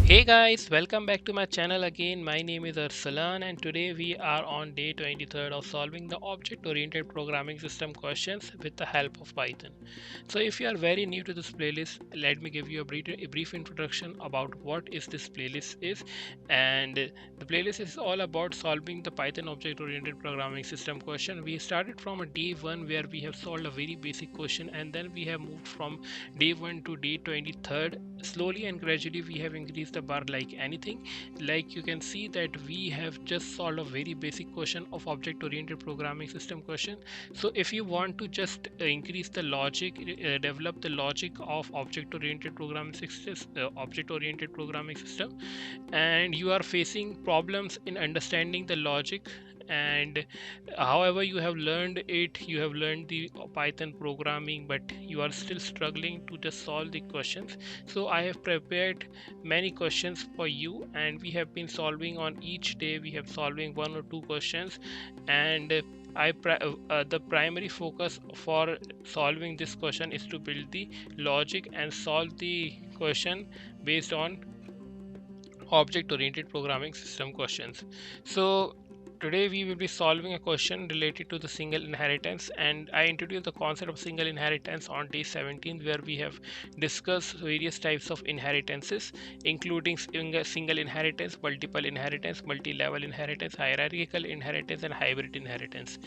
Hey guys, welcome back to my channel again. My name is Arsalan and today we are on day 23 of solving the object-oriented programming system questions with the help of Python. So if you are very new to this playlist, let me give you a brief introduction about what is this playlist is. And the playlist is all about solving the Python object-oriented programming system question. We started from a day 1 where we have solved a very basic question, and then we have moved from day 1 to day 23rd. Slowly and gradually we have increased the bar like anything. Like you can see that we have just solved a very basic question of object oriented programming system question. So if you want to just increase the logic, develop the logic of object oriented programming system, and you are facing problems in understanding the logic, and however you have learned it, you have learned the Python programming, but you are still struggling to just solve the questions. So I have prepared many questions for you, and we have been solving on each day. We have solving one or two questions, and the primary focus for solving this question is to build the logic and solve the question based on object oriented programming system questions. So today we will be solving a question related to the single inheritance, and I introduced the concept of single inheritance on day 17, where we have discussed various types of inheritances, including single inheritance, multi-level inheritance, hierarchical inheritance, and hybrid inheritance.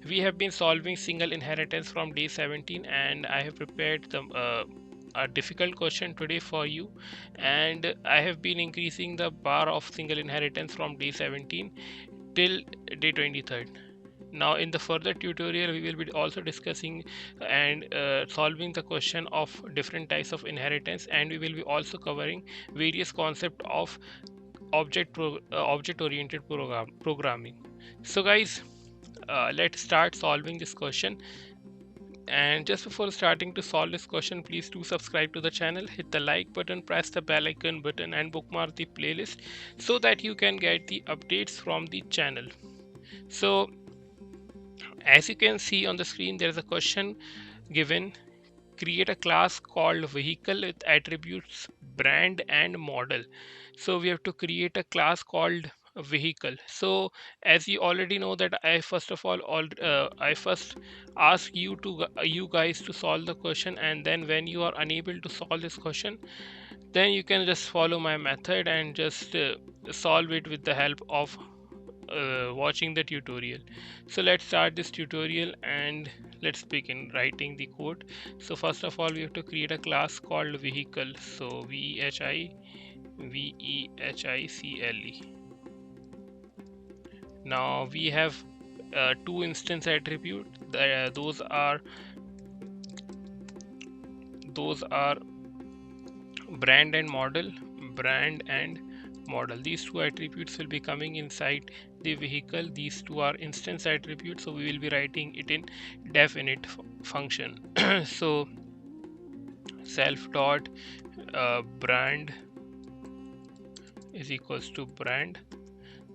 We have been solving single inheritance from day 17, and I have prepared a difficult question today for you, and I have been increasing the bar of single inheritance from day 17 till day 23rd. Now in the further tutorial we will be also discussing and solving the question of different types of inheritance, and we will be also covering various concepts of object oriented programming. So guys, let's start solving this question. And just before starting to solve this question, please do subscribe to the channel, hit the like button, press the bell icon button, and bookmark the playlist so that you can get the updates from the channel. So as you can see on the screen, there is a question given: create a class called vehicle with attributes brand and model. So we have to create a class called vehicle. So as you already know that I first ask you guys to solve the question, and then when you are unable to solve this question, then you can just follow my method and just solve it with the help of watching the tutorial. So let's start this tutorial and let's begin writing the code. So first of all, we have to create a class called vehicle. So vehicle. Now we have two instance attribute. Those are brand and model. These two attributes will be coming inside the vehicle. These two are instance attributes, so we will be writing it in def init function. So self dot brand is equals to brand,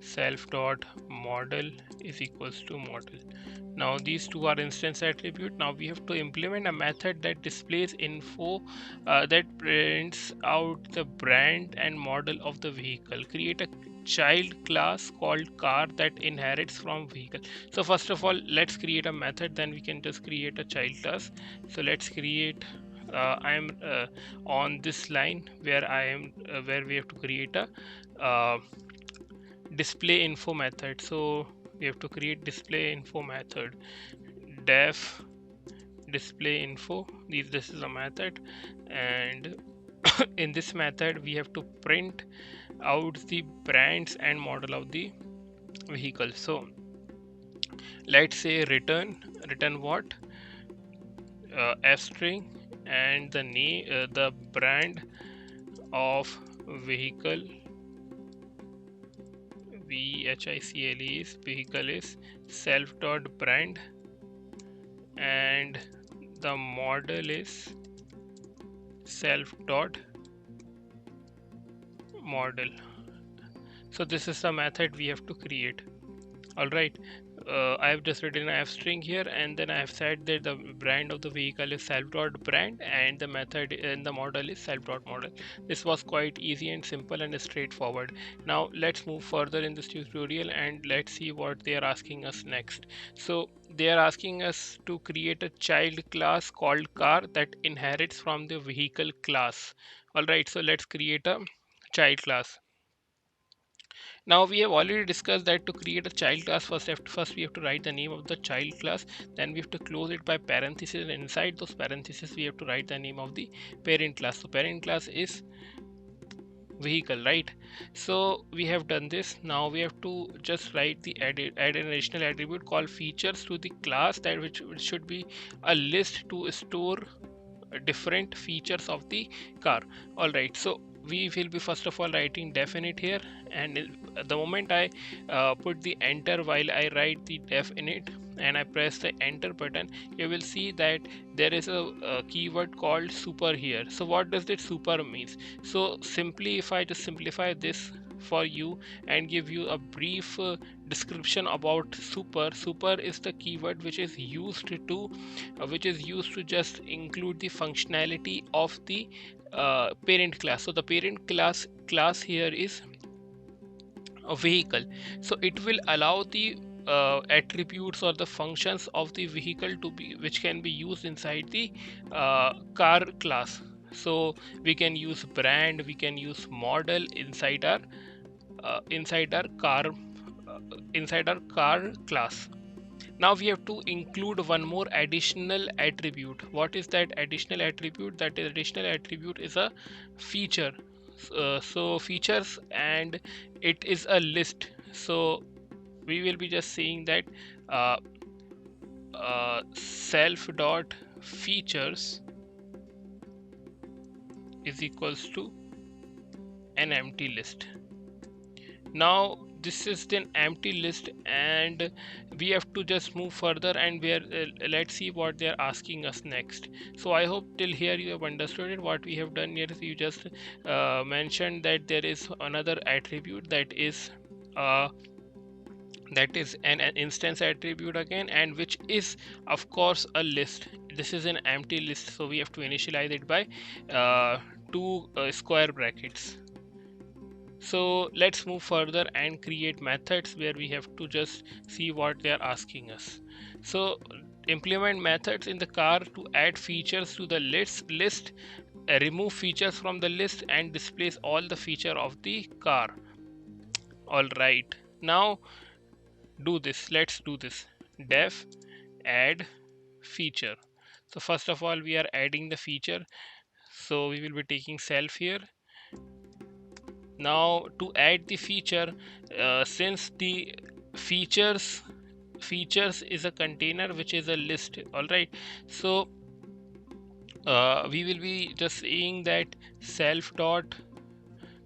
self dot model is equals to model. Now these two are instance attribute. Now we have to implement a method that displays info, that prints out the brand and model of the vehicle. Create a child class called car that inherits from vehicle. So first of all, let's create a method, then we can just create a child class. So let's create I am on this line where I am where we have to create a display info method. So we have to create display info method, def display info. This is a method, and in this method we have to print out the brands and model of the vehicle. So let's say return what, f string, and the name, the brand of vehicle, vehicle is self dot brand, and the model is self dot model. So this is the method we have to create. All right, I have just written a f string here, and then I have said that the brand of the vehicle is self.brand and the method and the model is self.model. This was quite easy and simple and straightforward. Now let's move further in this tutorial and let's see what they are asking us next. So they are asking us to create a child class called car that inherits from the vehicle class. Alright, so let's create a child class. Now we have already discussed that to create a child class, first we have to write the name of the child class, then we have to close it by parentheses, and inside those parentheses we have to write the name of the parent class. So parent class is vehicle, right? So we have done this. Now we have to just write the add an additional attribute called features to the class, that which should be a list to store different features of the car. All right, so we will be first of all writing definite here, and the moment I put the enter while I write the definite and I press the enter button, you will see that there is a keyword called super here. So what does that super means? So simply, if I just simplify this for you and give you a brief description about super is the keyword which is used to just include the functionality of the parent class. So the parent class here is a vehicle, so it will allow the attributes or the functions of the vehicle to be which can be used inside the car class. So we can use brand, we can use model inside our uh, inside our car inside our car class. Now we have to include one more additional attribute. What is that additional attribute? That additional attribute is a feature. So features, and it is a list. So we will be just saying that uh, self dot features is equals to an empty list. Now this is an empty list, and we have to just move further, and let's see what they are asking us next. So I hope till here you have understood it. What we have done here is you just mentioned that there is another attribute uh, that is an instance attribute again, and which is of course a list. This is an empty list, so we have to initialize it by two square brackets. So let's move further and create methods where we have to just see what they are asking us. So implement methods in the car to add features to the list, remove features from the list, and displays all the feature of the car. All right, now do this. Let's do this. Def add feature. So first of all, we are adding the feature. So we will be taking self here. Now to add the feature, since the features is a container which is a list, all right, so we will be just saying that self dot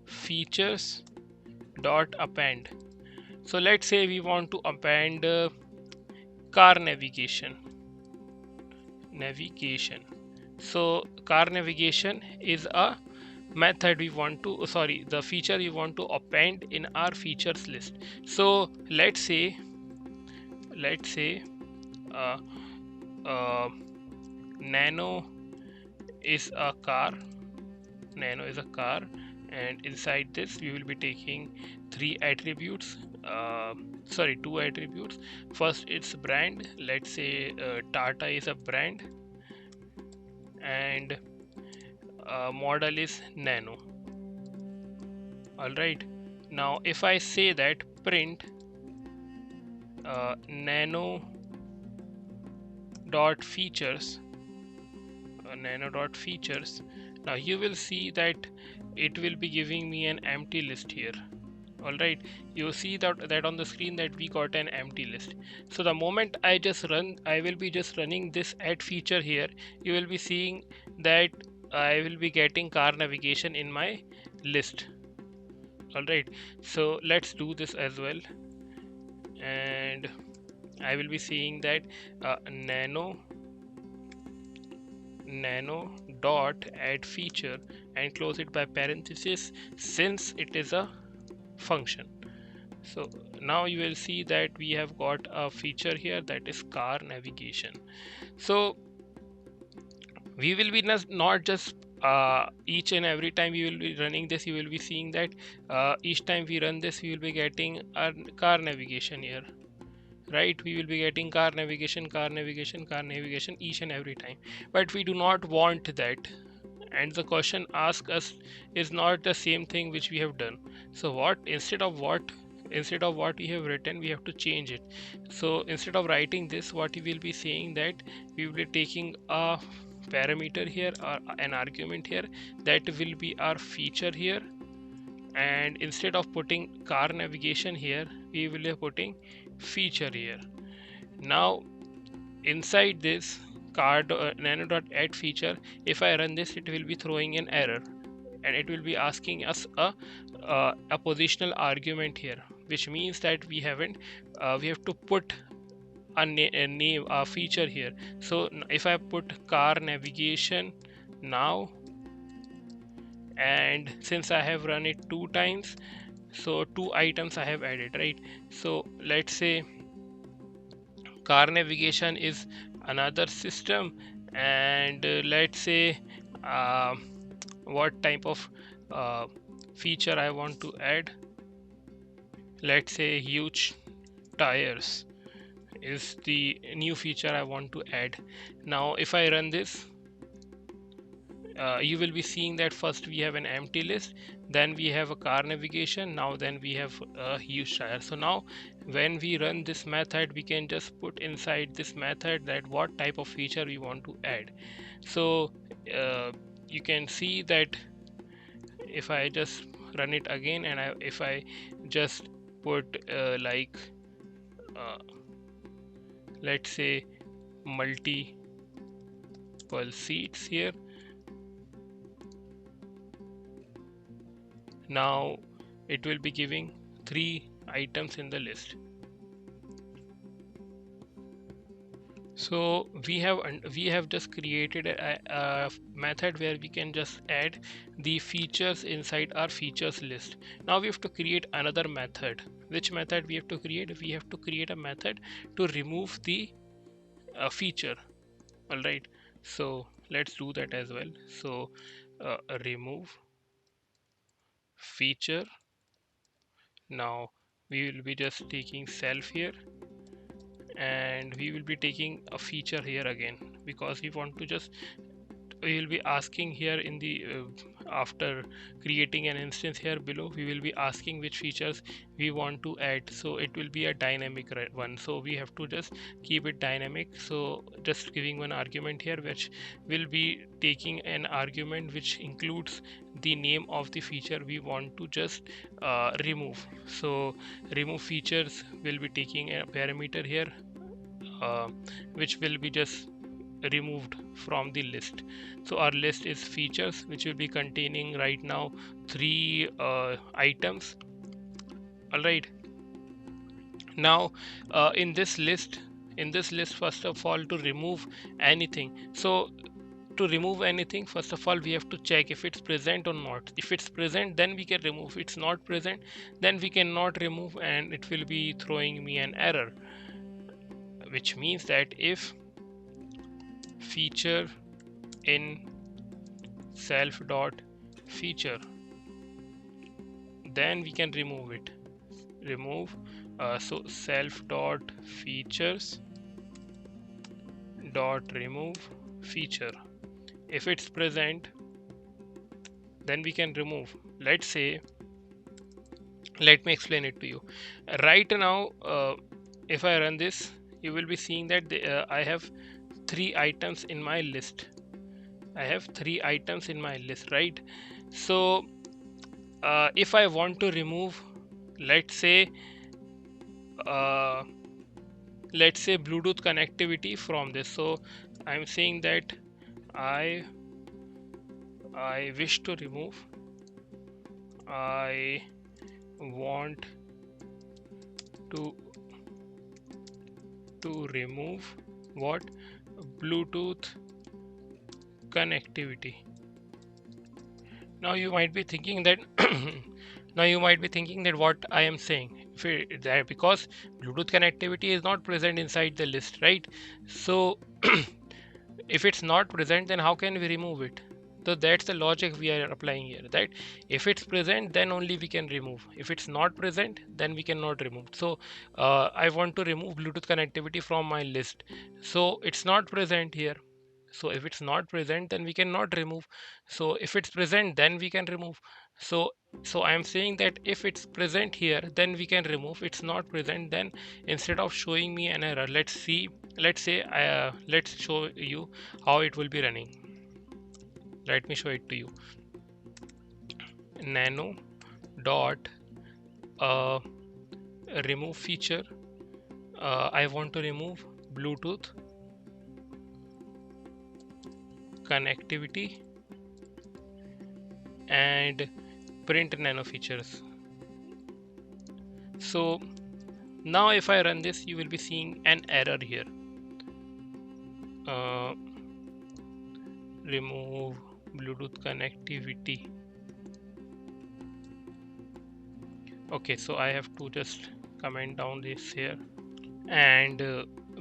features dot append. So let's say we want to append car navigation. So car navigation is a method we want to the feature we want to append in our features list. So let's say uh, uh, nano is a car and inside this we will be taking two attributes. First, it's brand. Let's say Tata is a brand, and model is nano. All right, now if I say that print nano dot features, now you will see that it will be giving me an empty list here. All right, you see that on the screen that we got an empty list. So the moment I will be just running this add feature here, you will be seeing that I will be getting car navigation in my list. All right, so let's do this as well, and I will be seeing that nano dot add feature and close it by parenthesis, since it is a function. So now you will see that we have got a feature here, that is car navigation. So we will be not just each and every time we will be running this, you will be seeing that each time we run this we will be getting our car navigation here, right? We will be getting car navigation, car navigation, car navigation each and every time, but we do not want that. And the question asked us is not the same thing which we have done. So what, instead of what we have written, we have to change it. So instead of writing this, what we will be saying that we will be taking a parameter here or an argument here, that will be our feature here, and instead of putting car navigation here, we will be putting feature here. Now inside this nano.add feature, if I run this, it will be throwing an error, and it will be asking us a positional argument here, which means that we haven't we have to put a name, a feature here. So if I put car navigation now, and since I have run it 2 times, so 2 items I have added, right? So let's say car navigation is another system, and let's say uh, what type of uh, feature I want to add. Let's say huge tires is the new feature I want to add. Now if I run this, you will be seeing that first we have an empty list, then we have a car navigation, now then we have a huge tire. So now when we run this method, we can just put inside this method that what type of feature we want to add. So you can see that if I just run it again, and if I just put uh, let's say multiple seats here, now it will be giving 3 items in the list. So we have just created a method where we can just add the features inside our features list. Now we have to create another method. Which method we have to create? We have to create a method to remove the feature. All right, so let's do that as well. So remove feature. Now we will be just taking self here, and we will be taking a feature here again, because we want to just, we will be asking here in the after creating an instance here below, we will be asking which features we want to add. So it will be a dynamic one, so we have to just keep it dynamic. So just giving one argument here, which will be taking an argument which includes the name of the feature we want to just remove. So remove features will be taking a parameter here, uh, which will be just removed from the list. So our list is features, which will be containing right now 3 items. All right, now in this list, first of all, to remove anything, so to remove anything, first of all we have to check if it's present or not. If it's present, then we can remove. If it's not present, then we cannot remove, and it will be throwing me an error, which means that if feature in self dot feature, then we can remove it. Remove so self dot features dot remove feature. If it's present, then we can remove. Let's say, let me explain it to you. Right now if I run this, you will be seeing that I have 3 items in my list. I have 3 items in my list, right? So if I want to remove, let's say uh, Bluetooth connectivity from this, so I'm saying that I wish to remove, I want to remove what? Bluetooth connectivity. Now you might be thinking that now you might be thinking that what I am saying, that because Bluetooth connectivity is not present inside the list, right? So if it's not present, then how can we remove it? So that's the logic we are applying here, that if it's present, then only we can remove. If it's not present, then we cannot remove. So I want to remove Bluetooth connectivity from my list. So it's not present here. So if it's not present, then we cannot remove. So if it's present, then we can remove. So I am saying that if it's present here, then we can remove. It's not present, then instead of showing me an error, let's see. Let's show you how it will be running. Let me show it to you. Nano dot remove feature. I want to remove Bluetooth connectivity and print nano features. So now if I run this, you will be seeing an error here. Remove Bluetooth connectivity. Okay, so I have to just comment down this here and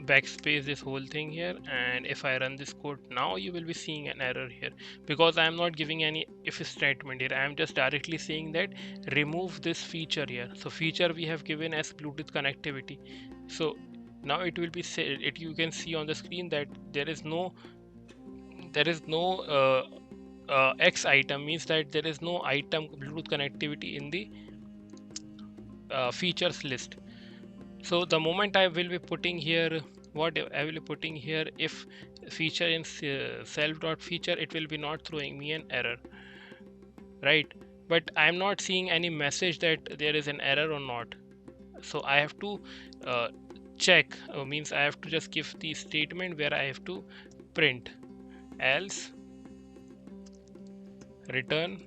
backspace this whole thing here, and if I run this code now, you will be seeing an error here because I am not giving any if statement here. I am just directly saying that remove this feature here. So feature we have given as Bluetooth connectivity. So now it will be said, you can see on the screen that there is no X item, means that there is no item Bluetooth connectivity in the features list. So the moment I will be putting here, what I will be putting here, if feature in self.feature, it will be not throwing me an error, right? But I'm not seeing any message that there is an error or not. So I have to check, means I have to just give the statement where I have to print else return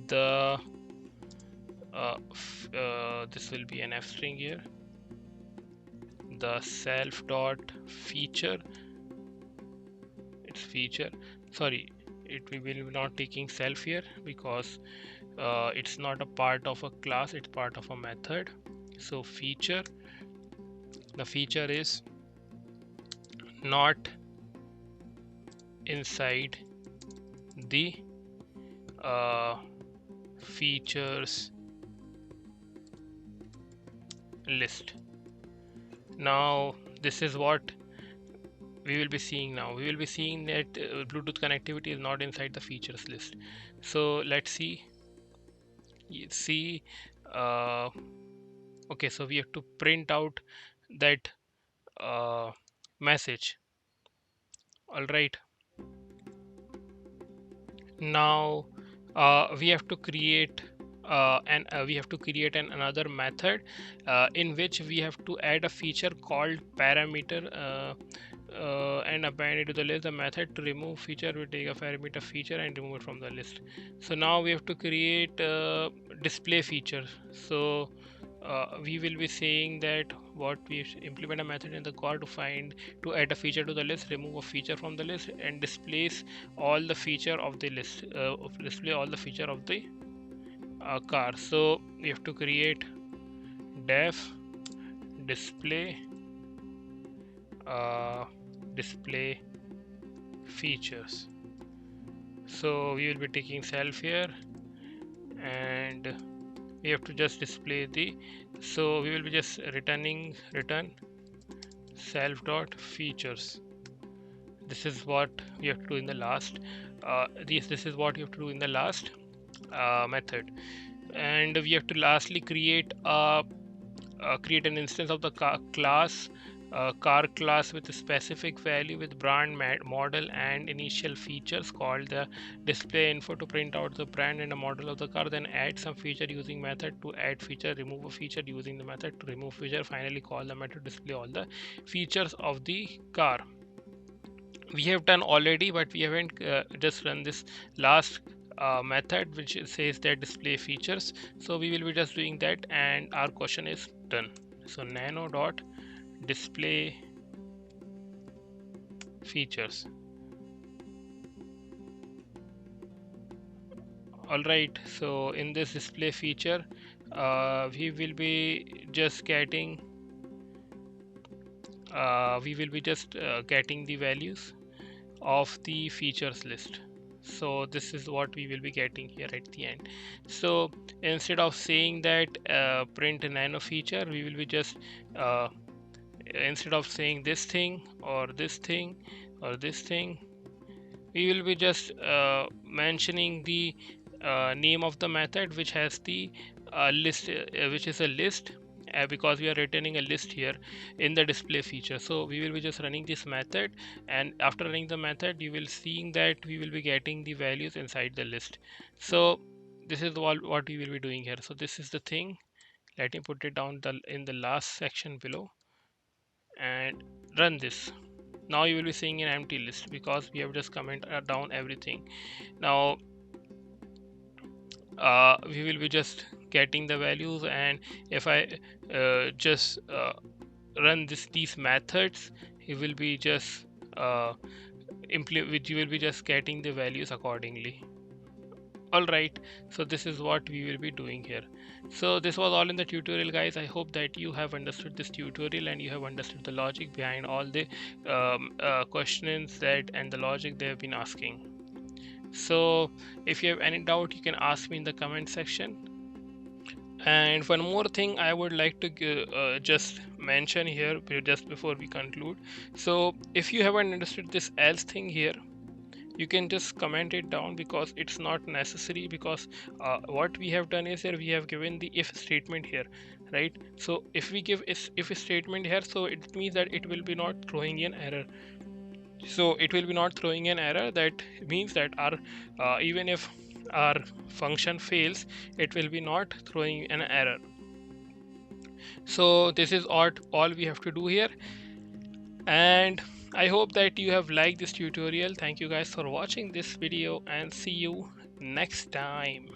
the this will be an f string here, the self dot feature, it's feature, sorry, it will be not taking self here because it's not a part of a class, it's part of a method. So feature, the feature is not inside the features list. Now this is what we will be seeing. Now we will be seeing that Bluetooth connectivity is not inside the features list. So let's see uh, okay, so we have to print out that message. All right, now we have to create another method in which we have to add a feature called parameter and append it to the list. The method to remove feature will take a parameter feature and remove it from the list. So now we have to create display feature. So we will be saying that what we implement a method in the car to add a feature to the list, remove a feature from the list, and displays all the feature of the list, display all the feature of the car. So we have to create def display display features. So we will be taking self here and we have to just display the, so we will be just return self dot features. This is what we have to do in the last this is what you have to do in the last method. And we have to lastly create an instance of the car class with a specific value with brand model and initial features called the display info to print out the brand and a model of the car. Then add some feature using method to add feature, remove a feature using the method to remove feature. Finally call the method to display all the features of the car. We have done already, but we haven't just run this last method which says that display features. So we will be just doing that and our question is done. So nano dot display features. All right, so in this display feature we will be just getting getting the values of the features list. So this is what we will be getting here at the end. So instead of saying that print a nano feature, we will be just instead of saying this thing or this thing or this thing, we will be just mentioning the name of the method which has the list, which is a list, because we are returning a list here in the display feature. So we will be just running this method, and after running the method you will seeing that we will be getting the values inside the list. So this is what we will be doing here. So this is the thing. Let me put it down in the last section below and run this. Now you will be seeing an empty list because we have just comment down everything. Now we will be just getting the values, and if I just run these methods, you will be just which you will be just getting the values accordingly. All right, so this is what we will be doing here. So this was all in the tutorial, guys. I hope that you have understood this tutorial and you have understood the logic behind all the questions that and the logic they have been asking. So if you have any doubt, you can ask me in the comment section. And one more thing I would like to just mention here just before we conclude. So if you haven't understood this else thing here, you can just comment it down because it's not necessary, because what we have done is here we have given the if statement here, right? So if we give if statement here, so it means that it will be not throwing in error. So it will be not throwing an error. That means that our even if our function fails, it will be not throwing an error. So this is all we have to do here, and I hope that you have liked this tutorial. Thank you guys for watching this video, and see you next time.